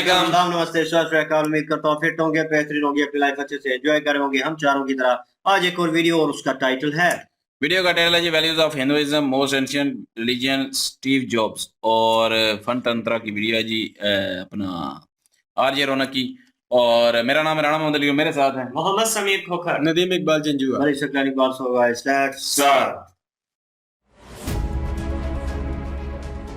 वालेकुम। नमस्ते, सत उम्मीद करता हूँ फिट होंगे, बेहतरीन होंगे, अपनी लाइफ अच्छे से एंजॉय कर रहे होंगे हम चारों की तरह। आज एक और वीडियो और उसका टाइटल है वीडियो का टाइटल है जी values of Hinduism most ancient religion Steve Jobs और फन तंत्रा की वीडियो है जी अपना आरजे रौनक की। और मेरा नाम है राणा मोहम्मद अली, मेरे साथ हैं मोहम्मद समीर खोखर, नदीम इकबाल जंजुआ। बड़ी सकलानी बात होगा।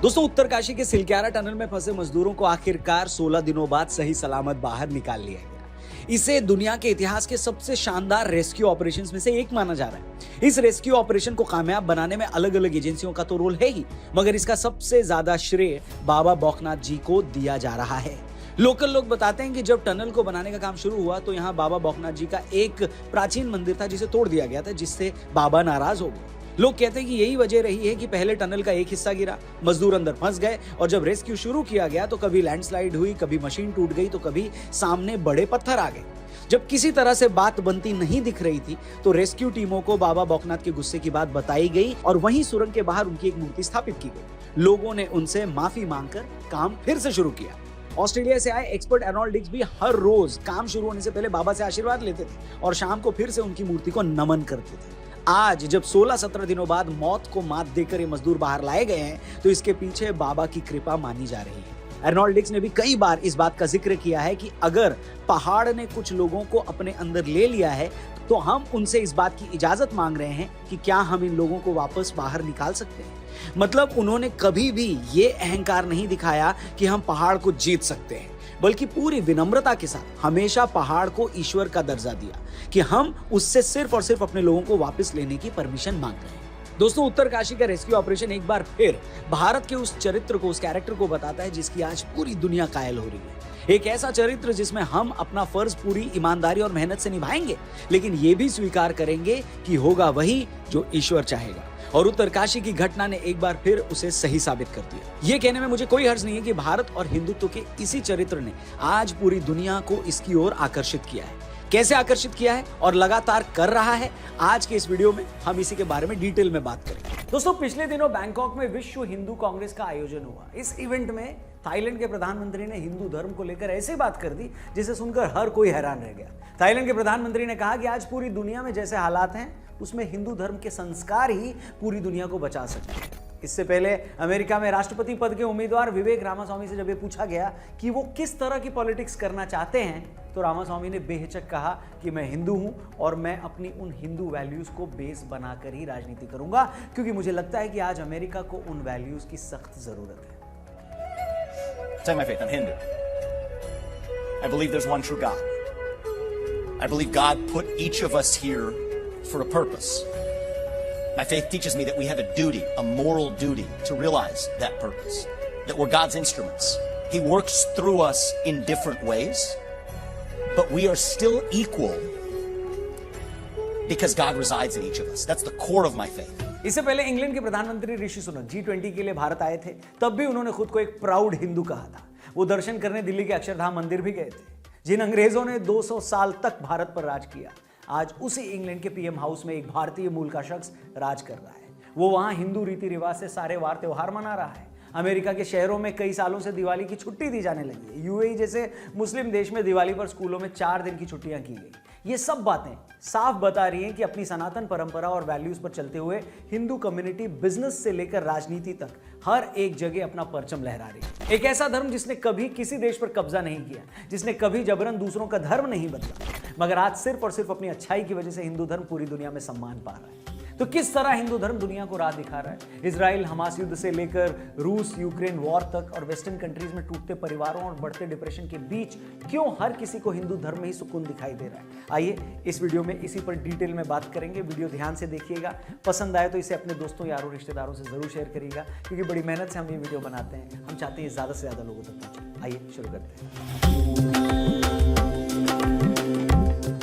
दोस्तों, उत्तरकाशी के सिलक्यारा टनल में फंसे मजदूरों को आखिरकार 16 दिनों बाद सही सलामत बाहर निकाल लिया गया। इसे दुनिया के इतिहास के सबसे शानदार रेस्क्यू ऑपरेशंस में से एक माना जा रहा है। इस रेस्क्यू ऑपरेशन को कामयाब बनाने में अलग अलग एजेंसियों का तो रोल है ही, मगर इसका सबसे ज्यादा श्रेय बाबा बौखनाथ जी को दिया जा रहा है। लोकल लोग बताते हैं कि जब टनल को बनाने का काम शुरू हुआ तो यहाँ बाबा बौखनाथ जी का एक प्राचीन मंदिर था जिसे तोड़ दिया गया था, जिससे बाबा नाराज हो गए। लोग कहते हैं कि यही वजह रही है कि पहले टनल का एक हिस्सा गिरा, मजदूर अंदर फंस गए और जब रेस्क्यू शुरू किया गया तो कभी लैंडस्लाइड हुई, कभी मशीन टूट गई, तो कभी सामने बड़े पत्थर आ गए। जब किसी तरह से बात बनती नहीं दिख रही थी तो रेस्क्यू टीमों को बाबा बौखनाथ के गुस्से की बात बताई गई और वहीं सुरंग के बाहर उनकी एक मूर्ति स्थापित की गई। लोगों ने उनसे माफी मांगकर काम फिर से शुरू किया। ऑस्ट्रेलिया से आए एक्सपर्ट एर्नोल्ड डिक्स भी हर रोज काम शुरू होने से पहले बाबा से आशीर्वाद लेते थे और शाम को फिर से उनकी मूर्ति को नमन करते थे। आज जब 16-17 दिनों बाद मौत को मात देकर ये मजदूर बाहर लाए गए हैं तो इसके पीछे बाबा की कृपा मानी जा रही है। एर्नोल्ड डिक्स ने भी कई बार इस बात का जिक्र किया है कि अगर पहाड़ ने कुछ लोगों को अपने अंदर ले लिया है तो हम उनसे इस बात की इजाजत मांग रहे हैं कि क्या हम इन लोगों को वापस बाहर निकाल सकते हैं। मतलब उन्होंने कभी भी ये अहंकार नहीं दिखाया कि हम पहाड़ को जीत सकते हैं, बल्कि पूरी विनम्रता के साथ हमेशा पहाड़ को ईश्वर का दर्जा दिया कि हम उससे सिर्फ और सिर्फ अपने लोगों को वापस लेने की परमिशन मांग रहे हैं। दोस्तों, उत्तरकाशी का रेस्क्यू ऑपरेशन एक बार फिर भारत के उस चरित्र को, उस कैरेक्टर को बताता है जिसकी आज पूरी दुनिया कायल हो रही है। एक ऐसा चरित्र जिसमें हम अपना फर्ज पूरी ईमानदारी और मेहनत से निभाएंगे, लेकिन ये भी स्वीकार करेंगे कि होगा वही जो ईश्वर चाहेगा। और उत्तरकाशी की घटना ने एक बार फिर उसे सही साबित कर दिया। ये कहने में मुझे कोई हर्ज नहीं है कि भारत और हिंदुत्व के इसी चरित्र ने आज पूरी दुनिया को इसकी ओर आकर्षित किया है। कैसे आकर्षित किया है और लगातार कर रहा है, आज के इस वीडियो में हम इसी के बारे में डिटेल में बात करेंगे। दोस्तों, पिछले दिनों बैंकॉक में विश्व हिंदू कांग्रेस का आयोजन हुआ। इस इवेंट में थाईलैंड के प्रधानमंत्री ने हिंदू धर्म को लेकर ऐसी बात कर दी जिसे सुनकर हर कोई हैरान रह गया। थाईलैंड के प्रधानमंत्री ने कहा कि आज पूरी दुनिया में जैसे हालात हैं उसमें हिंदू धर्म के संस्कार ही पूरी दुनिया को बचा सकते हैं। इससे पहले अमेरिका में राष्ट्रपति पद के उम्मीदवार विवेक रामास्वामी से जब ये पूछा गया कि वो किस तरह की पॉलिटिक्स करना चाहते हैं तो रामास्वामी ने बेहिचक कहा कि मैं हिंदू हूं और मैं अपनी उन हिंदू वैल्यूज को बेस बनाकर ही राजनीति करूंगा, क्योंकि मुझे लगता है कि आज अमेरिका को उन वैल्यूज की सख्त जरूरत है। Say my faith, I'm Hindu. I believe there's one true God. I believe God put each of us here for a purpose. My faith teaches me that we have a duty, a moral duty, to realize that purpose. That we're God's instruments. He works through us in different ways, but we are still equal because God resides in each of us. That's the core of my faith. इससे पहले England के प्रधानमंत्री Rishi Sunak G20 के लिए भारत आए थे। तब भी उन्होंने खुद को एक प्राउड हिंदू कहा था। वो दर्शन करने दिल्ली के अक्षरधाम मंदिर भी गए थे, जिन अंग्रेजों ने 200 साल तक भारत पर राज किया। आज उसी इंग्लैंड के पीएम हाउस में एक भारतीय मूल का शख्स राज कर रहा है। वो वहां हिंदू रीति रिवाज से सारे वार त्योहार मना रहा है। अमेरिका के शहरों में कई सालों से दिवाली की छुट्टी दी जाने लगी है। यूएई जैसे मुस्लिम देश में दिवाली पर स्कूलों में 4 दिन की छुट्टियां की गई। ये सब बातें साफ बता रही हैं कि अपनी सनातन परंपरा और वैल्यूज पर चलते हुए हिंदू कम्युनिटी बिजनेस से लेकर राजनीति तक हर एक जगह अपना परचम लहरा रही है। एक ऐसा धर्म जिसने कभी किसी देश पर कब्जा नहीं किया, जिसने कभी जबरन दूसरों का धर्म नहीं बदला, मगर आज सिर्फ और सिर्फ अपनी अच्छाई की वजह से हिंदू धर्म पूरी दुनिया में सम्मान पा रहा है। तो किस तरह हिंदू धर्म दुनिया को राह दिखा रहा है? इजराइल हमास युद्ध से लेकर रूस यूक्रेन वॉर तक और वेस्टर्न कंट्रीज में टूटते परिवारों और बढ़ते डिप्रेशन के बीच क्यों हर किसी को हिंदू धर्म में ही सुकून दिखाई दे रहा है? आइए इस वीडियो में इसी पर डिटेल में बात करेंगे। वीडियो ध्यान से देखिएगा, पसंद आए तो इसे अपने दोस्तों यारों रिश्तेदारों से जरूर शेयर करिएगा, क्योंकि बड़ी मेहनत से हम ये वीडियो बनाते हैं। हम चाहते हैं ज्यादा से ज्यादा लोगों तक पहुंचे। आइए शुरू करते हैं।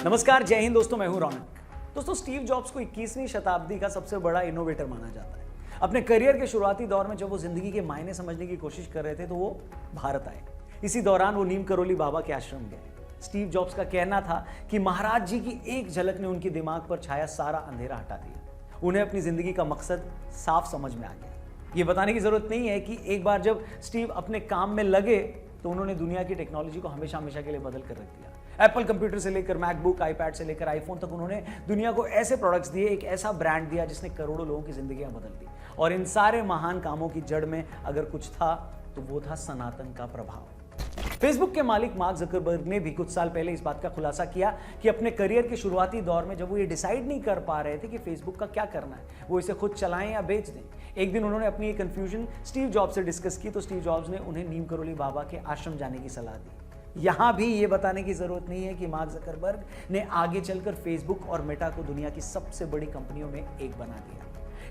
नमस्कार, जय हिंद दोस्तों, मैं हूं रौनक। दोस्तों, स्टीव जॉब्स को 21वीं शताब्दी का सबसे बड़ा इनोवेटर माना जाता है। अपने करियर के शुरुआती दौर में जब वो जिंदगी के मायने समझने की कोशिश कर रहे थे तो वो भारत आए। इसी दौरान वो नीम करोली बाबा के आश्रम गए। स्टीव जॉब्स का कहना था कि महाराज जी की एक झलक ने उनके दिमाग पर छाया सारा अंधेरा हटा दिया। उन्हें अपनी जिंदगी का मकसद साफ समझ में आ गया। ये बताने की जरूरत नहीं है कि एक बार जब स्टीव अपने काम में लगे तो उन्होंने दुनिया की टेक्नोलॉजी को हमेशा हमेशा के लिए बदल कर रख दिया। एप्पल कंप्यूटर से लेकर मैकबुक, आईपैड से लेकर आईफोन तक उन्होंने दुनिया को ऐसे प्रोडक्ट्स दिए, एक ऐसा ब्रांड दिया जिसने करोड़ों लोगों की जिंदगियां बदल दी। और इन सारे महान कामों की जड़ में अगर कुछ था तो वो था सनातन का प्रभाव। फेसबुक के मालिक मार्क जकरबर्ग ने भी कुछ साल पहले इस बात का खुलासा किया कि अपने करियर के शुरुआती दौर में जब वो ये डिसाइड नहीं कर पा रहे थे कि फेसबुक का क्या करना है, वो इसे खुद चलाएं या बेच दें, एक दिन उन्होंने अपनी ये कंफ्यूजन स्टीव जॉब्स से डिस्कस की तो स्टीव जॉब्स ने उन्हें नीम करोली बाबा के आश्रम जाने की सलाह दी। यहां भी ये बताने की जरूरत नहीं है कि मार्क जकरबर्ग ने आगे चलकर फेसबुक और मेटा को दुनिया की सबसे बड़ी कंपनियों में एक बना दिया।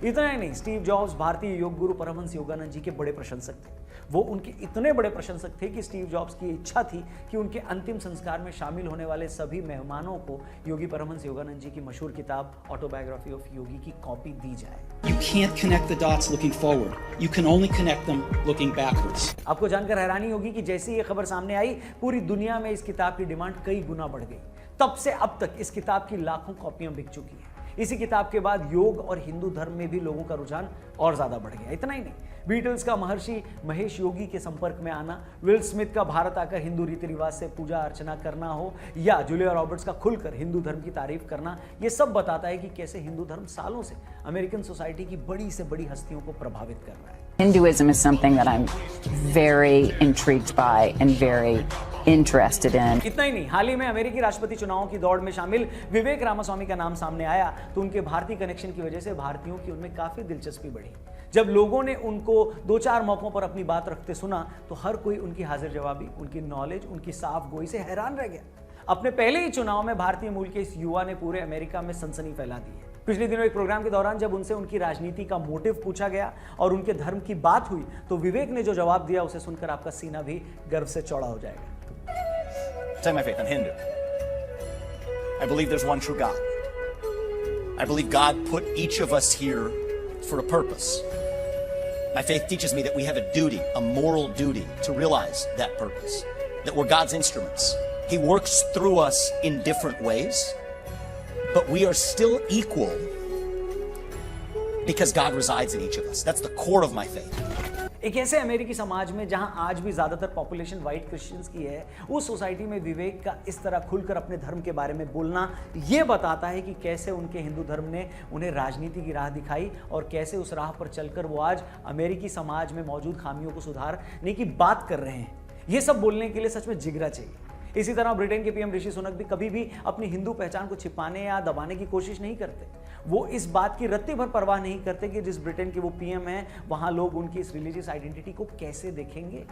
इतना ही नहीं, स्टीव जॉब्स भारतीय योग गुरु परमहंस योगानंद जी के बड़े प्रशंसक थे। वो उनके इतने बड़े प्रशंसक थे कि स्टीव जॉब्स की इच्छा थी कि उनके अंतिम संस्कार में शामिल होने वाले सभी मेहमानों को योगी परमहंस योगानंद जी की मशहूर किताब ऑटोबायोग्राफी ऑफ योगी की कॉपी दी जाए। You can't connect the dots looking forward. You can only connect them looking backwards. आपको जानकर हैरानी होगी कि जैसे ये खबर सामने आई, पूरी दुनिया में इस किताब की डिमांड कई गुना बढ़ गई। तब से अब तक इस किताब की लाखों कॉपियां बिक चुकी हैं। इसी किताब के बाद योग और हिंदू धर्म में भी लोगों का रुझान और ज्यादा बढ़ गया। इतना ही नहीं, बीटल्स का महर्षि महेश योगी के संपर्क में आना, विल स्मिथ का भारत आकर हिंदू रीति रिवाज से पूजा अर्चना करना हो, या जूलिया रॉबर्ट्स का खुलकर हिंदू धर्म की तारीफ करना, ये सब बताता है कि कैसे हिंदू धर्म सालों से अमेरिकन सोसाइटी की बड़ी से बड़ी हस्तियों को प्रभावित कर रहा है। Hinduism is something that I'm very intrigued by and very interested in. इतना ही नहीं, हाल ही में अमेरिकी राष्ट्रपति चुनावों की दौड़ में शामिल विवेक रामास्वामी का नाम सामने आया तो उनके भारतीय कनेक्शन की वजह से भारतीयों की उनमें काफी दिलचस्पी बढ़ी। जब लोगों ने उनको 2-4 मौकों पर अपनी बात रखते सुना तो हर कोई उनकी हाजिर जवाबी, उनकी नॉलेज, उनकी साफ गोई से हैरान रह गया। अपने पहले ही चुनाव में भारतीय मूल के इस युवा ने पूरे अमेरिका में सनसनी फैला दी है। पिछले दिनों एक प्रोग्राम के दौरान जब उनसे उनकी राजनीति का मोटिव पूछा गया और उनके धर्म की बात हुई तो विवेक ने जो जवाब दिया उसे सुनकर आपका सीना भी गर्व से चौड़ा हो जाएगा। Say my faith, I'm Hindu. I believe there's one true God. I believe God put each of us here for a purpose. My faith teaches me that we have a duty, a moral duty, to realize that purpose. That we're God's instruments. He works through us in different ways, but we are still equal because God resides in each of us. That's the core of my faith. एक ऐसे अमेरिकी समाज में जहां आज भी ज्यादातर population white Christians की है, उस सोसाइटी में विवेक का इस तरह खुलकर अपने धर्म के बारे में बोलना यह बताता है कि कैसे उनके हिंदू धर्म ने उन्हें राजनीति की राह दिखाई और कैसे उस राह पर चलकर वो आज अमेरिकी समाज में मौजूद खामियों को सुधारने की बात कर रहे हैं। ये सब बोलने के लिए सच में जिगरा चाहिए। इसी तरह ब्रिटेन के पीएम ऋषि सुनक भी कभी भी अपनी हिंदू पहचान को छिपाने या दबाने की कोशिश नहीं करते। वो इस बात की रत्ती भर परवाह नहीं करते कि जिस ब्रिटेन के वो पीएम हैं वहां लोग उनकी इस रिलीजियस आइडेंटिटी को कैसे देखेंगे।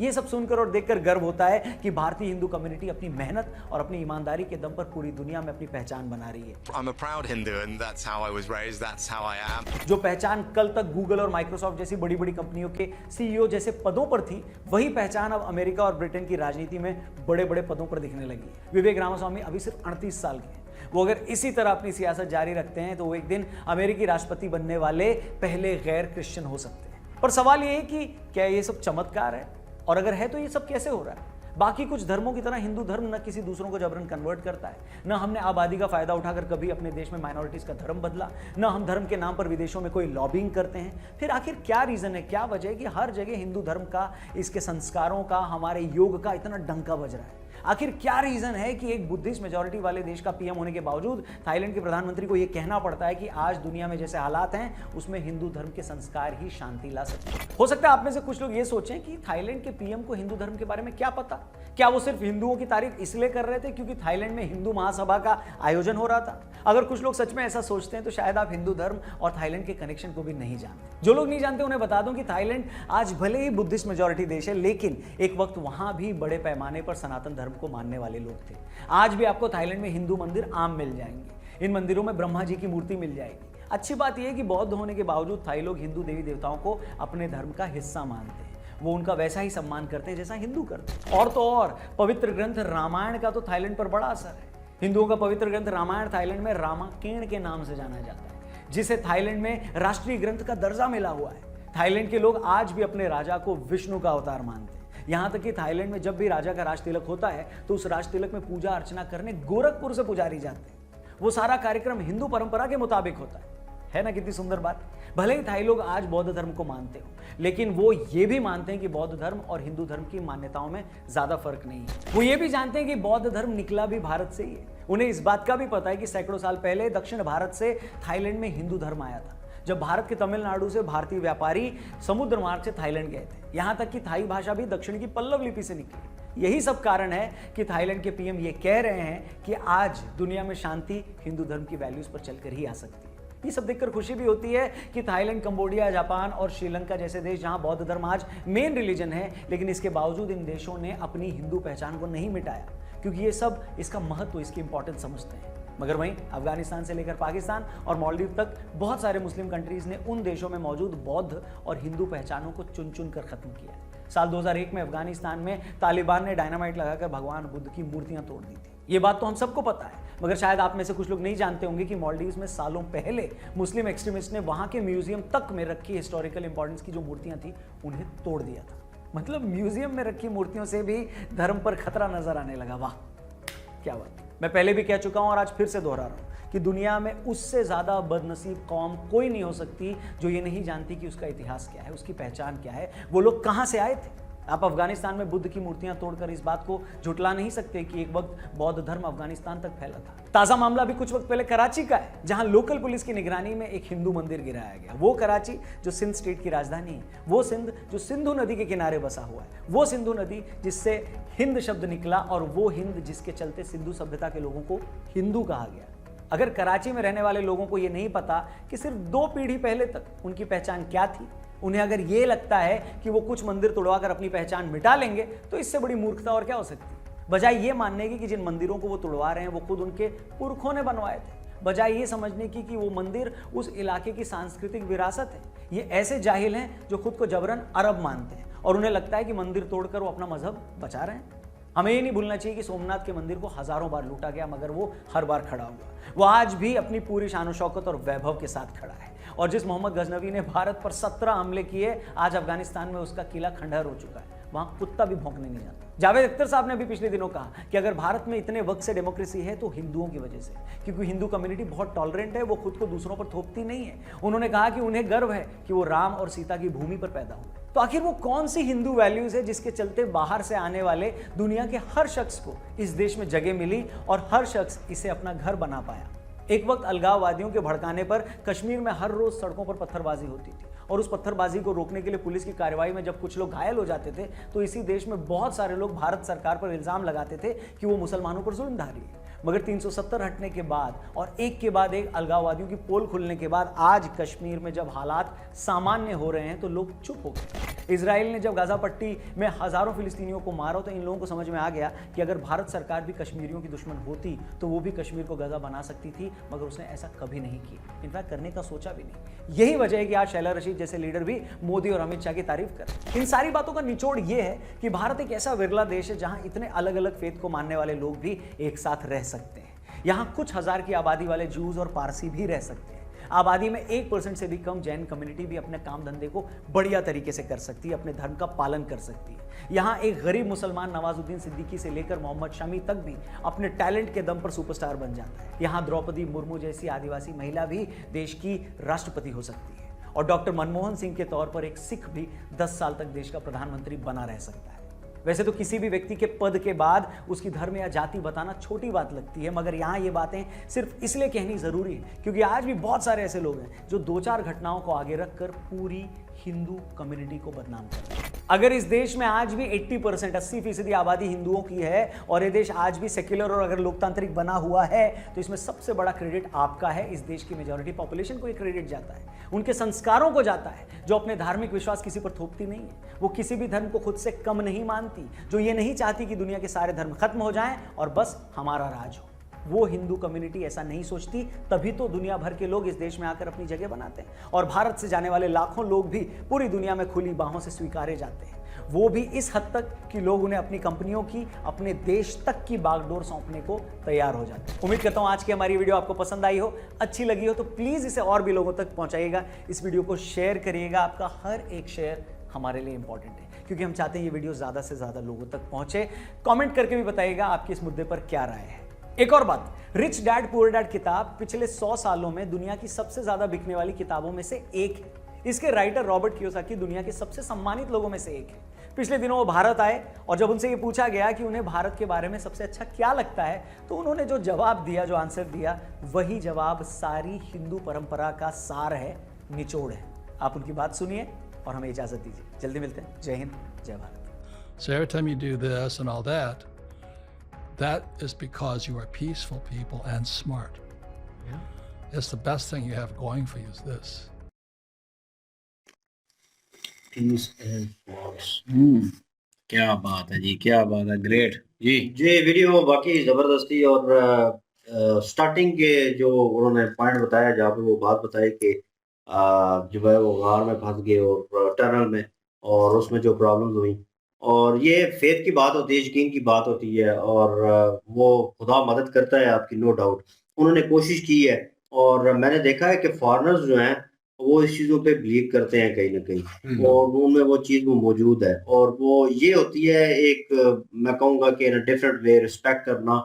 ये सब सुनकर और देखकर गर्व होता है कि भारतीय हिंदू कम्युनिटी अपनी मेहनत और अपनी ईमानदारी के दम पर पूरी दुनिया में अपनी पहचान बना रही है। I'm a proud Hindu and that's how I was raised, that's how I am. जो पहचान कल तक गूगल और माइक्रोसॉफ्ट जैसी बड़ी बड़ी कंपनियों के सीईओ जैसे पदों पर थी, वही पहचान अब अमेरिका और ब्रिटेन की राजनीति में बड़े बड़े पदों पर दिखने लगी। विवेक रामास्वामी अभी सिर्फ 38 साल के हैं। वो अगर इसी तरह अपनी सियासत जारी रखते हैं तो वो एक दिन अमेरिकी राष्ट्रपति बनने वाले पहले गैर क्रिश्चियन हो सकते हैं। पर सवाल ये है कि क्या ये सब चमत्कार है, और अगर है तो ये सब कैसे हो रहा है? बाकी कुछ धर्मों की तरह हिंदू धर्म न किसी दूसरों को जबरन कन्वर्ट करता है, न हमने आबादी का फायदा उठाकर कभी अपने देश में माइनॉरिटीज का धर्म बदला, न हम धर्म के नाम पर विदेशों में कोई लॉबिंग करते हैं। फिर आखिर क्या रीजन है, क्या वजह है कि हर जगह हिंदू धर्म का, इसके संस्कारों का, हमारे योग का इतना डंका बज रहा है? आखिर क्या रीजन है कि एक बुद्धिस्ट मेजॉरिटी वाले देश का पीएम होने के बावजूद थाईलैंड के प्रधानमंत्री को यह कहना पड़ता है कि आज दुनिया में जैसे हालात हैं उसमें हिंदू धर्म के संस्कार ही शांति ला सकते हैं? हो सकता है आप में से कुछ लोग ये सोचें कि थाईलैंड के पीएम को हिंदू धर्म के बारे में क्या पता? क्या वो सिर्फ हिंदुओं की तारीफ इसलिए कर रहे थे क्योंकि थाईलैंड में हिंदू महासभा का आयोजन हो रहा था? अगर कुछ लोग सच में ऐसा सोचते हैं तो शायद आप हिंदू धर्म और थाईलैंड के कनेक्शन को भी नहीं जानते। जो लोग नहीं जानते उन्हें बता दूं कि थाईलैंड आज भले ही बुद्धिस्ट मेजॉरिटी देश है, लेकिन एक वक्त वहां भी बड़े पैमाने पर सनातन धर्म को मानने वाले लोग थे। आज भी आपको थाईलैंड में हिंदू मंदिर आम मिल जाएंगे। इन मंदिरों में ब्रह्मा जी की मूर्ति मिल जाएगी। अच्छी बात यह है कि बौद्ध होने के बावजूद थाई लोग हिंदू देवी देवताओं को अपने धर्म का हिस्सा मानते हैं। वो उनका वैसा ही सम्मान करते हैं जैसा हिंदू करते हैं। और तो और पवित्र ग्रंथ रामायण का तो थाईलैंड पर बड़ा असर है। हिंदुओं का पवित्र ग्रंथ रामायण थाईलैंड में रामाकेण के नाम से जाना जाता है, जिसे थाईलैंड में राष्ट्रीय ग्रंथ का दर्जा मिला हुआ है। थाईलैंड के लोग आज भी अपने राजा को विष्णु का अवतार मानते हैं। यहां तक कि थाईलैंड में जब भी राजा का राज तिलक होता है तो उस राज तिलक में पूजा अर्चना करने गोरखपुर से पुजारी जाते हैं। वो सारा कार्यक्रम हिंदू परंपरा के मुताबिक होता है ना? कितनी सुंदर बात। भले ही थाई लोग आज बौद्ध धर्म को मानते हो, लेकिन वो ये भी मानते हैं कि बौद्ध धर्म और हिंदू धर्म की मान्यताओं में ज्यादा फर्क नहीं है। वो ये भी जानते हैं कि बौद्ध धर्म निकला भी भारत से ही है। उन्हें इस बात का भी पता है कि सैकड़ों साल पहले दक्षिण भारत से थाईलैंड में हिंदू धर्म आया था, जब भारत के तमिलनाडु से भारतीय व्यापारी समुद्र मार्ग से थाईलैंड गए थे। यहां तक कि थाई भाषा भी दक्षिण की पल्लव लिपि से निकली। यही सब कारण है कि थाईलैंड के पीएम ये कह रहे हैं कि आज दुनिया में शांति हिंदू धर्म की वैल्यूज पर चलकर ही आ सकती है। ये सब देखकर खुशी भी होती है कि थाईलैंड, कंबोडिया, जापान और श्रीलंका जैसे देश जहां बौद्ध धर्म आज मेन रिलीजन है, लेकिन इसके बावजूद इन देशों ने अपनी हिंदू पहचान को नहीं मिटाया, क्योंकि ये सब इसका महत्व, इसकी इंपॉर्टेंस समझते हैं। मगर वहीं अफगानिस्तान से लेकर पाकिस्तान और मालदीव तक बहुत सारे मुस्लिम कंट्रीज ने उन देशों में मौजूद बौद्ध और हिंदू पहचानों को चुन चुन कर खत्म किया। साल 2001 में अफगानिस्तान में तालिबान ने डायनामाइट लगाकर भगवान बुद्ध की मूर्तियां तोड़ दी थी। ये बात तो हम सबको पता है, मगर शायद आप में से कुछ लोग नहीं जानते होंगे कि मालदीव्स में सालों पहले मुस्लिम एक्सट्रीमिस्ट ने वहां के म्यूजियम तक में रखी हिस्टोरिकल इंपॉर्टेंस की जो मूर्तियां थी उन्हें तोड़ दिया था। मतलब म्यूजियम में रखी मूर्तियों से भी धर्म पर खतरा नजर आने लगा। वाह क्या बात। मैं पहले भी कह चुका हूं और आज फिर से दोहरा रहा हूं कि दुनिया में उससे ज्यादा बदनसीब कौम कोई नहीं हो सकती जो ये नहीं जानती कि उसका इतिहास क्या है, उसकी पहचान क्या है, वो लोग कहां से आए थे। आप अफगानिस्तान में बुद्ध की मूर्तियां तोड़कर इस बात को झुटला नहीं सकते कि एक वक्त बौद्ध धर्म अफगानिस्तान तक फैला था। ताजा मामला भी कुछ वक्त पहले कराची का है, जहां लोकल पुलिस की निगरानी में एक हिंदू मंदिर गिराया गया। वो कराची जो सिंध स्टेट की राजधानी है, वो सिंध जो सिंधु नदी के किनारे बसा हुआ है, वो सिंधु नदी जिससे हिंद शब्द निकला और वो हिंद जिसके चलते सिंधु सभ्यता के लोगों को हिंदू कहा गया। अगर कराची में रहने वाले लोगों को यह नहीं पता कि सिर्फ 2 पीढ़ी पहले तक उनकी पहचान क्या थी, उन्हें अगर ये लगता है कि वो कुछ मंदिर तोड़वाकर अपनी पहचान मिटा लेंगे, तो इससे बड़ी मूर्खता और क्या हो सकती है। बजाय ये मानने की कि जिन मंदिरों को वो तोड़वा रहे हैं वो खुद उनके पुरखों ने बनवाए थे, बजाय ये समझने की कि वो मंदिर उस इलाके की सांस्कृतिक विरासत है, ये ऐसे जाहिल हैं जो खुद को जबरन अरब मानते हैं और उन्हें लगता है कि मंदिर तोड़कर वो अपना मजहब बचा रहे हैं। हमें ये नहीं भूलना चाहिए कि सोमनाथ के मंदिर को हजारों बार लूटा गया, मगर वो हर बार खड़ा हुआ। वो आज भी अपनी पूरी शान शौकत और वैभव के साथ खड़ा है। और जिस मोहम्मद गजनवी ने भारत पर 17 हमले किए, आज अफगानिस्तान में उसका किला खंडहर हो चुका है, वहां कुत्ता भी भौंकने नहीं जाता। जावेद अख्तर साहब ने भी पिछले दिनों कहा कि अगर भारत में इतने वक्त से डेमोक्रेसी है तो हिंदुओं की वजह से, क्योंकि हिंदू कम्युनिटी बहुत टॉलरेंट है, वो खुद को दूसरों पर थोपती नहीं है। उन्होंने कहा कि उन्हें गर्व है कि वो राम और सीता की भूमि पर पैदा हुए। तो आखिर वो कौन सी हिंदू वैल्यूज है जिसके चलते बाहर से आने वाले दुनिया के हर शख्स को इस देश में जगह मिली और हर शख्स इसे अपना घर बना पाया। एक वक्त अलगाववादियों के भड़काने पर कश्मीर में हर रोज सड़कों पर पत्थरबाजी होती थी और उस पत्थरबाजी को रोकने के लिए पुलिस की कार्रवाई में जब कुछ लोग घायल हो जाते थे तो इसी देश में बहुत सारे लोग भारत सरकार पर इल्जाम लगाते थे कि वो मुसलमानों पर जुल्मधारी है। मगर 370 हटने के बाद और एक के बाद एक अलगाववादियों की पोल खुलने के बाद आज कश्मीर में जब हालात सामान्य हो रहे हैं तो लोग चुप हो गए। इजराइल ने जब गाजा पट्टी में हजारों फिलिस्तीनियों को मारा तो इन लोगों को समझ में आ गया कि अगर भारत सरकार भी कश्मीरियों की दुश्मन होती तो वो भी कश्मीर को गाजा बना सकती थी, मगर उसने ऐसा कभी नहीं किया, इनफैक्ट करने का सोचा भी नहीं। यही वजह है कि आज शैला रशीद जैसे लीडर भी मोदी और अमित शाह की तारीफ कर। इन सारी बातों का निचोड़ ये है कि भारत एक ऐसा विरला देश है जहां इतने अलग अलग फेथ को मानने वाले लोग भी एक साथ रह सकते हैं। यहां कुछ हजार की आबादी वाले जूस और पारसी भी रह सकते हैं। आबादी में 1% से भी कम जैन कम्युनिटी भी अपने काम धंधे को बढ़िया तरीके से कर सकती है, अपने धर्म का पालन कर सकती है। यहाँ एक गरीब मुसलमान नवाजुद्दीन सिद्दीकी से लेकर मोहम्मद शमी तक भी अपने टैलेंट के दम पर सुपरस्टार बन जाता है। यहाँ द्रौपदी मुर्मू जैसी आदिवासी महिला भी देश की राष्ट्रपति हो सकती है और डॉक्टर मनमोहन सिंह के तौर पर एक सिख भी 10 साल तक देश का प्रधानमंत्री बना रह सकता है। वैसे तो किसी भी व्यक्ति के पद के बाद उसकी धर्म या जाति बताना छोटी बात लगती है, मगर यहाँ ये बातें सिर्फ इसलिए कहनी जरूरी है क्योंकि आज भी बहुत सारे ऐसे लोग हैं जो 2-4 घटनाओं को आगे रखकर पूरी हिंदू कम्युनिटी को बदनाम करते हैं। अगर इस देश में आज भी 80% आबादी हिंदुओं की है और ये देश आज भी सेक्युलर और अगर लोकतांत्रिक बना हुआ है तो इसमें सबसे बड़ा क्रेडिट आपका है। इस देश की मेजॉरिटी पॉपुलेशन को ये क्रेडिट जाता है, उनके संस्कारों को जाता है, जो अपने धार्मिक विश्वास किसी पर थोपती नहीं है, वो किसी भी धर्म को खुद से कम नहीं मानती, जो ये नहीं चाहती कि दुनिया के सारे धर्म खत्म हो जाएं और बस हमारा राज हो। वो हिंदू कम्युनिटी ऐसा नहीं सोचती, तभी तो दुनिया भर के लोग इस देश में आकर अपनी जगह बनाते हैं और भारत से जाने वाले लाखों लोग भी पूरी दुनिया में खुली बाहों से स्वीकारे जाते हैं। वो भी इस हद तक कि लोग उन्हें अपनी कंपनियों की, अपने देश तक की बागडोर सौंपने को तैयार हो जाते हैं। उम्मीद करता हूं आज की हमारी वीडियो आपको पसंद आई हो, अच्छी लगी हो तो प्लीज इसे और भी लोगों तक पहुंचाइएगा। इस वीडियो को शेयर करिएगा, आपका हर एक शेयर हमारे लिए इंपॉर्टेंट है क्योंकि हम चाहते हैं ये वीडियो ज्यादा से ज्यादा लोगों तक पहुंचे। कमेंट करके भी बताइएगा आपकी इस मुद्दे पर क्या राय है। एक और बात, रिच डैड पुअर डैड किताब पिछले 100 सालों में दुनिया की सबसे ज्यादा बिकने वाली किताबों में से एक है। इसके राइटर रॉबर्ट कियोसाकी दुनिया के सबसे सम्मानित लोगों में से एक है। पिछले दिनों वो भारत आए और जब उनसे ये पूछा गया कि उन्हें भारत के बारे में सबसे अच्छा क्या लगता है, तो उन्होंने जो जवाब दिया, जो आंसर दिया, वही जवाब सारी हिंदू परंपरा का सार है, निचोड़ है। आप उनकी बात सुनिए और हमें इजाजत दीजिए। जल्दी मिलते हैं। जय हिंद, जय Bharat. So every time you do this and all that, that is because you are peaceful people and smart. Yeah. It's the best thing you have going for you is this. Peace and force. क्या बात है जी, क्या बात है, great जी। ये video वाकई जबरदस्ती और स्टार्टिंग के जो उन्होंने पॉइंट बताया, जहाँ पे वो बात बताई कि जो है वो गार में फंस गए और टनल में, और उसमें जो प्रॉब्लम्स हुई, और ये फेथ की बात होती है, यकीन की बात होती है, और वो खुदा मदद करता है आपकी, नो डाउट। उन्होंने कोशिश की है और मैंने देखा है कि फॉरेनर्स जो हैं वो इस चीज़ों पे बिलीव करते हैं कहीं ना कहीं, और उनमें वो चीज़ वो मौजूद है, और वो ये होती है एक, मैं कहूँगा कि इन डिफरेंट वे रिस्पेक्ट करना,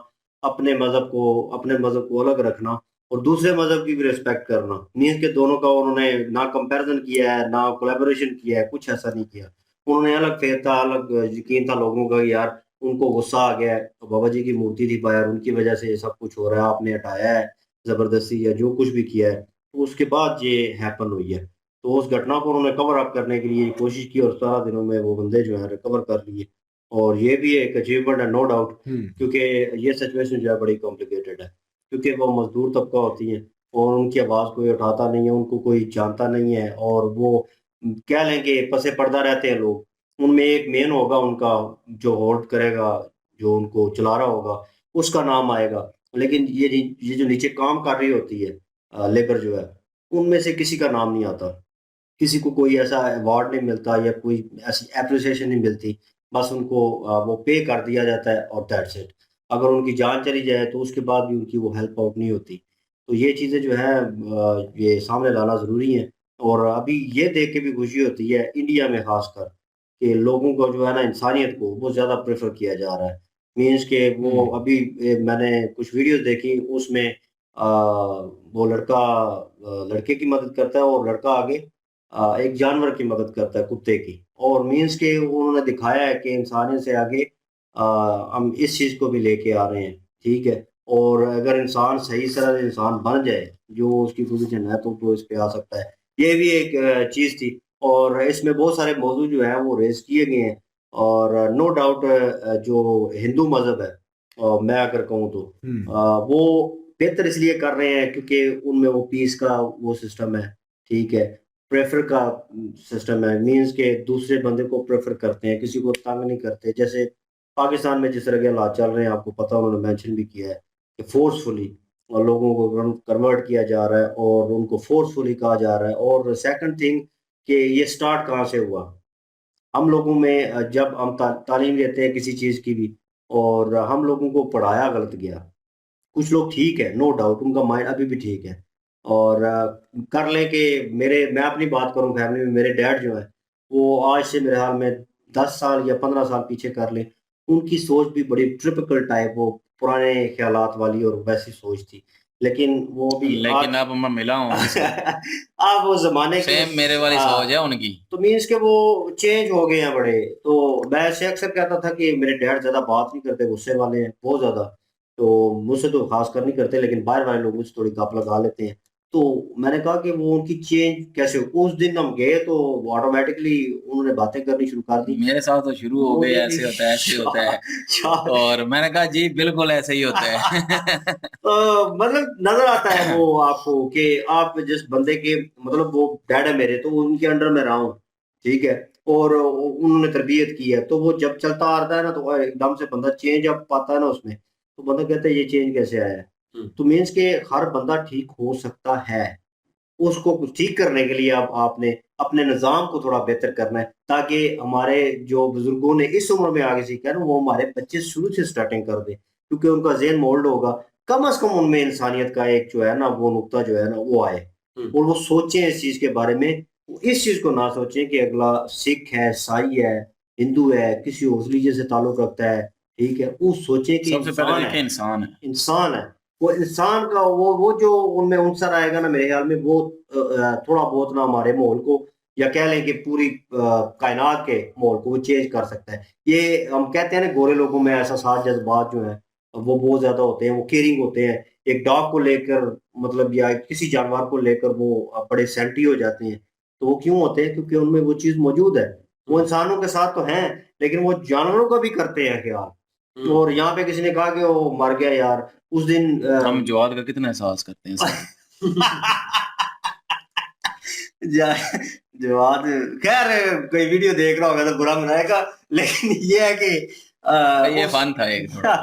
अपने मज़हब को अलग रखना और दूसरे मज़हब की भी रिस्पेक्ट करना। मीन्स के दोनों का उन्होंने ना कंपैरिजन किया है, ना कोलैबोरेशन किया है, कुछ ऐसा नहीं किया। उन्होंने अलग फेथ था, अलग यकीन था लोगों का, यार उनको गुस्सा आ गया है तो बाबा जी की मूर्ति थी बाहर, उनकी वजह से ये सब कुछ हो रहा है, आपने हटाया है ज़बरदस्ती या जो कुछ भी किया है, तो उसके बाद ये हैपन हुई है। तो उस घटना को उन्होंने कवर अप करने के लिए कोशिश की और 17 दिनों में वो बंदे जो है रिकवर कर लिए, और ये भी एक अचीवमेंट है, नो डाउट, क्योंकि ये सिचुएशन जो है बड़ी कॉम्प्लिकेटेड है, क्योंकि वो मजदूर तबका होती है और उनकी आवाज़ कोई उठाता नहीं है, उनको कोई जानता नहीं है, और वो क्या लेंगे, पसे पर्दा रहते हैं लोग। उनमें एक मेन होगा उनका जो होल्ड करेगा, जो उनको चला रहा होगा, उसका नाम आएगा, लेकिन ये जो नीचे काम कर रही होती है लेबर जो है, उनमें से किसी का नाम नहीं आता, किसी को कोई ऐसा अवार्ड नहीं मिलता या कोई ऐसी एप्रिसिएशन नहीं मिलती, बस उनको वो पे कर दिया जाता है और दैट्स इट। अगर उनकी जान चली जाए तो उसके बाद भी उनकी वो हेल्प आउट नहीं होती। तो ये चीज़ें जो है ये सामने लाना ज़रूरी है, और अभी ये देख के भी खुशी होती है इंडिया में खासकर कि लोगों को जो है ना, इंसानियत को वो ज़्यादा प्रेफर किया जा रहा है। मीन्स के वो अभी मैंने कुछ वीडियोस देखी, उसमें वो लड़का लड़के की मदद करता है और लड़का आगे एक जानवर की मदद करता है, कुत्ते की, और मीन्स के उन्होंने दिखाया है कि इंसानियत से आगे हम इस चीज़ को भी लेके आ रहे हैं, ठीक है। और अगर इंसान सही तरह से इंसान बन जाए, जो उसकी पोजीशन है, तो इस पे आ सकता है। ये भी एक चीज़ थी, और इसमें बहुत सारे मौजूद जो है वो रेज किए गए हैं, और नो डाउट जो हिंदू मज़हब है, मैं अगर कहूँ तो वो बेहतर इसलिए कर रहे हैं क्योंकि उनमें वो पीस का वो सिस्टम है, ठीक है, प्रेफर का सिस्टम है, मीन्स के दूसरे बंदे को प्रेफर करते हैं, किसी को तंग नहीं करते। जैसे पाकिस्तान में जिस तरह के हालात चल रहे हैं, आपको पता, उन्होंने मेंशन भी किया है कि फोर्सफुली और लोगों को कन्वर्ट किया जा रहा है और उनको फोर्सफुली कहा जा रहा है। और सेकंड थिंग कि ये स्टार्ट कहाँ से हुआ, हम लोगों में जब हम तालीम लेते हैं किसी चीज़ की भी, और हम लोगों को पढ़ाया गलत गया। कुछ लोग ठीक है, नो डाउट, उनका माइंड अभी भी ठीक है, और कर लें कि मैं अपनी बात करूं, फैमिली में मेरे डैड जो है वो आज से मेरे हाल में 10 साल या 15 साल पीछे कर लें, उनकी सोच भी बड़ी ट्रिपिकल टाइप, वो पुराने ख्यालात वाली और वैसी सोच थी, लेकिन वो भी लेकिन अब मैं मिला हूँ आप वो जमाने के सेम मेरे वाली सोच है उनकी, तो मीन्स के वो चेंज हो गए हैं बड़े। तो मैं से अक्सर कहता था कि मेरे डैड ज्यादा बात नहीं करते, गुस्से वाले हैं बहुत ज्यादा, तो मुझसे तो खास कर नहीं करते, लेकिन बाहर वाले लोग मुझसे थोड़ी गप लगा लेते हैं। तो मैंने कहा कि वो उनकी चेंज कैसे हो, उस दिन हम गए तो ऑटोमेटिकली उन्होंने बातें करनी शुरू कर दी। मेरे साथ तो शुरू हो गए, ऐसे होता है, ऐसे होता है, और मैंने कहा जी बिल्कुल ऐसे ही होता है तो मतलब नजर आता है वो आपको कि आप जिस बंदे के, मतलब वो डैड है मेरे, तो उनके अंडर में रहा हूँ, ठीक है, और उन्होंने तरबियत की है, तो वो जब चलता आता है ना, तो एकदम से बंदा चेंज अब पाता है ना उसमें, तो बंदा कहता है ये चेंज कैसे आया है। तो मीन्स के हर बंदा ठीक हो सकता है, उसको कुछ ठीक करने के लिए आपने अपने निज़ाम को थोड़ा बेहतर करना है, ताकि हमारे जो बुजुर्गों ने इस उम्र में आगे सीखा है ना, वो हमारे बच्चे शुरू से स्टार्टिंग कर दें, क्योंकि उनका ज़हन मोल्ड होगा, कम से कम उनमें इंसानियत का एक जो है ना वो नुक्ता जो है ना वो आए, और वो सोचें इस चीज़ के बारे में। इस चीज़ को ना सोचें कि अगला सिख है, ईसाई है, हिंदू है, किसी और रिलीजन से ताल्लुक़ रखता है, ठीक है, वो सोचे कि सबसे पहले इंसान देखें है, इंसान है। इंसान है, वो इंसान का वो जो उनमें उनसर आएगा ना, मेरे ख्याल में वो थोड़ा बहुत ना हमारे माहौल को, या कह लें कि पूरी कायनात के माहौल को वो चेंज कर सकता है। ये हम कहते हैं ना, गोरे लोगों में एहसास जज्बात जो है वो बहुत ज्यादा होते हैं, वो केयरिंग होते हैं। एक डॉग को लेकर, मतलब या किसी जानवर को लेकर वो बड़े सेंटी हो जाते हैं। तो वो क्यों होते हैं? क्योंकि उनमें वो चीज मौजूद है। वो इंसानों के साथ तो हैं, लेकिन वो जानवरों का भी करते हैं ख्याल। और यहाँ पे किसी ने कहा कि वो मर गया यार उस दिन हम जवाद का कितना एहसास करते हैं इसका? जवाब, खैर कोई वीडियो देख रहा होगा तो बुरा मनाएगा, लेकिन ये है कि ये फन था एक थोड़ा।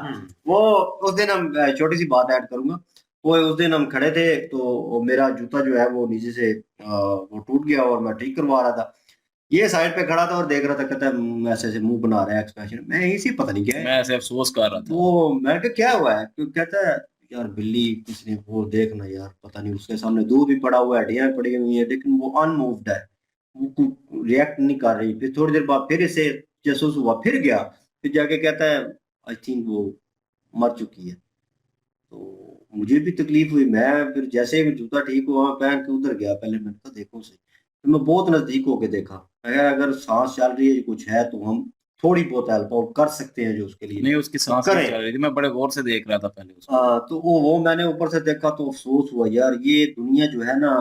वो उस दिन हम छोटी सी बात ऐड करूंगा। वो उस दिन हम खड़े थे, तो मेरा जूता जो है वो नीचे से वो टूट गया और मैं ठीक करवा रहा था। ये साइड पे खड़ा था और देख रहा था, कहता है ऐसे ऐसे मुंह बना रहा है एक्सप्रेशन। मैं इसी पता नहीं क्या है, मैं ऐसे अफसोस कर रहा था। वो मैं कहा क्या हुआ है? तो कहता है यार बिल्ली किसने, वो देखना यार, पता नहीं, उसके सामने दूध भी पड़ा हुआ है, हड्डियां भी पड़ी हुई है, लेकिन वो अनमूव्ड है, वो रिएक्ट नहीं कर रही। फिर थोड़ी देर बाद फिर इसे महसूस हुआ, फिर गया, फिर जाके कहता है आई थिंक वो मर चुकी है। तो मुझे भी तकलीफ हुई। मैं फिर जैसे ही जूता ठीक हुआ, मैं पहन के उधर गया, पहले मैंने कहा देखो सही। फिर मैं बहुत नजदीक होके देखा, अगर सांस चल रही है कुछ है तो हम थोड़ी बहुत हेल्प आउट कर सकते हैं जो उसके लिए नहीं, उसकी सांस नहीं करें। चल रही थी, मैं बड़े गौर से देख रहा था पहले उसको। तो वो मैंने ऊपर से देखा तो अफसोस हुआ यार, ये दुनिया जो है ना,